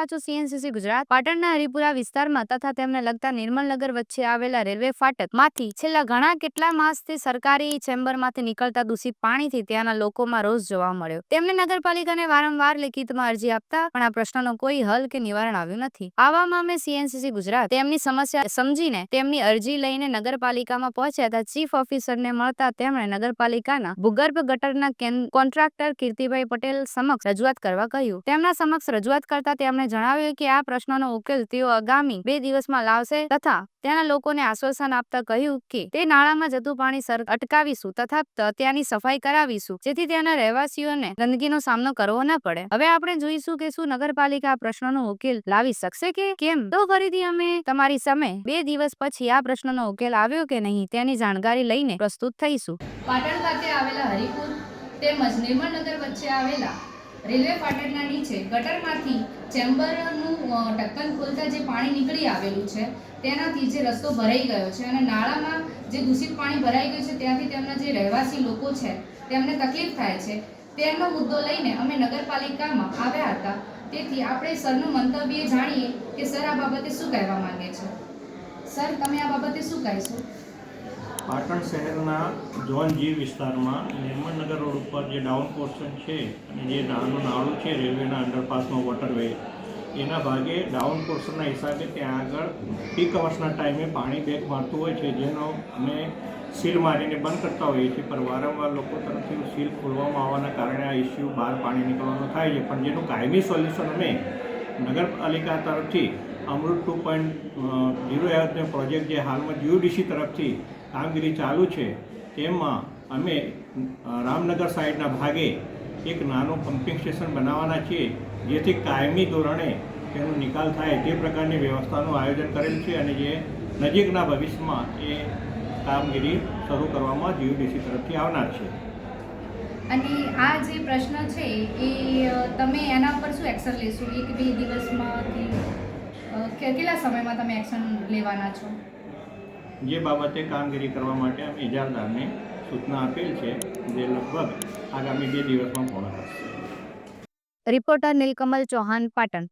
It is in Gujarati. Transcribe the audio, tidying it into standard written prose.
રહ્યા છો CNCC ગુજરાત। પાટણના હરિપુરા વિસ્તારમાં તથા તેમને લગતા નિર્મલનગર વચ્ચે આવેલા રેલવે ફાટકમાંથી છેલ્લા ઘણા કેટલા માસથી સરકારી ચેમ્બરમાંથી નીકળતા દૂષિત પાણીથી ત્યાંના લોકોમાં રોષ જોવા મળ્યો। તેમને નગરપાલિકાને વારંવાર લેખિતમાં અરજી આપતા પણ આ પ્રશ્નનો કોઈ હલ કે નિવારણ આવ્યું નથી। આવામાં અમે CNCC ગુજરાત તેમની સમસ્યા સમજીને તેમની અરજી લઈને નગરપાલિકામાં પહોંચ્યા હતા। ચીફ ઓફિસરને મળતા તેમણે નગરપાલિકાના ભૂગર્ભ ગટરના કોન્ટ્રાક્ટર કીર્તિભાઈ પટેલ સમક્ષ રજૂઆત કરવા કહ્યું। તેમના સમક્ષ રજૂઆત કરતા તેમણે જણાવ્યું કે આ પ્રશ્નનો ઉકેલ તેઓ આગામી 2 દિવસમાં લાવશે તથા ત્યાંના લોકોને આશ્વાસન આપતા કહ્યું કે તે નાળામાં જતું પાણી અટકાવીશું તથા ત્યાંની સફાઈ કરાવીશું જેથી ત્યાંના રહેવાસીઓને ગંદકીનો સામનો કરવો ન પડે। હવે આપણે જોઈશું કે શું નગરપાલિકા આ પ્રશ્નનો ઉકેલ લાવી શકશે કે કેમ। તો ફરીથી અમે તમારી સામે 2 દિવસ પછી આ પ્રશ્નનો ઉકેલ આવ્યો કે નહીં તેની જાણકારી લઈને પ્રસ્તુત થઈશું। પાટણ ખાતે આવેલા હરિપુર તેમજ નિર્મલનગર વચ્ચે આવેલા રેલવે ફાટકના નીચે ગટરમાંથી ચેમ્બરનું ઢક્કન ખોલતા જે પાણી નીકળી આવેલું છે તેનાથી જે રસ્તો ભરાઈ ગયો છે અને નાળામાં જે દૂષિત પાણી ભરાઈ ગયું છે ત્યાંથી તેમના જે રહેવાસી લોકો છે તેમને તકલીફ થાય છે। તેનો મુદ્દો લઈને અમે નગરપાલિકામાં આવ્યા હતા। તેથી આપણે સરનું મંતવ્ય જાણીએ કે સર આ બાબતે શું કહેવા માંગે છે। સર તમે આ બાબતે શું કહેશો। પાટણ શહેરના ઝોન G વિસ્તારમાં નિર્મલનગર રોડ ઉપર જે ડાઉન પોર્શન છે અને જે નાનું નાળું છે રેલવેના અંડરપાસનો વોટરવે એના ભાગે ડાઉન પોર્શનના હિસાબે ત્યાં આગળ પીક અવર્સના ટાઈમે પાણી બેક મારતું હોય છે જેનો અમે સીલ મારીને બંધ કરતા હોઈએ છીએ પણ વારંવાર લોકો તરફથી સીલ ખોલવામાં આવવાના કારણે આ ઇસ્યુ બહાર પાણી નીકળવાનો થાય છે પણ જેનું કાયમી સોલ્યુશન અમે નગરપાલિકા તરફથી અમૃત 2.0 યોજના પ્રોજેક્ટ જે હાલમાં GUDC તરફથી કામગીરી ચાલુ છે તેમાં અમે રામનગર સાઈડના ભાગે એક નાનું પમ્પિંગ સ્ટેશન બનાવવાના છીએ જેથી કાયમી ધોરણે તેનો નિકાલ થાય તે પ્રકારની વ્યવસ્થાનું આયોજન કરેલ છે અને જે નજીકના ભવિષ્યમાં એ કામગીરી શરૂ કરવામાં GUDC તરફથી આવનાર છે। અને આ જે પ્રશ્ન છે એ તમે એના પર શું એક્શન લેશો। 1-2 દિવસમાં કે કેટલા સમયમાં તમે એક્શન લેવાના છો। જે બાબતે કામગીરી કરવા માટે અમે ઇજારદારને સૂચના આપેલ છે જે લગભગ આગામી 2 દિવસમાં પૂર્ણ થશે। રિપોર્ટર નીલકમલ ચૌહાણ, પાટણ।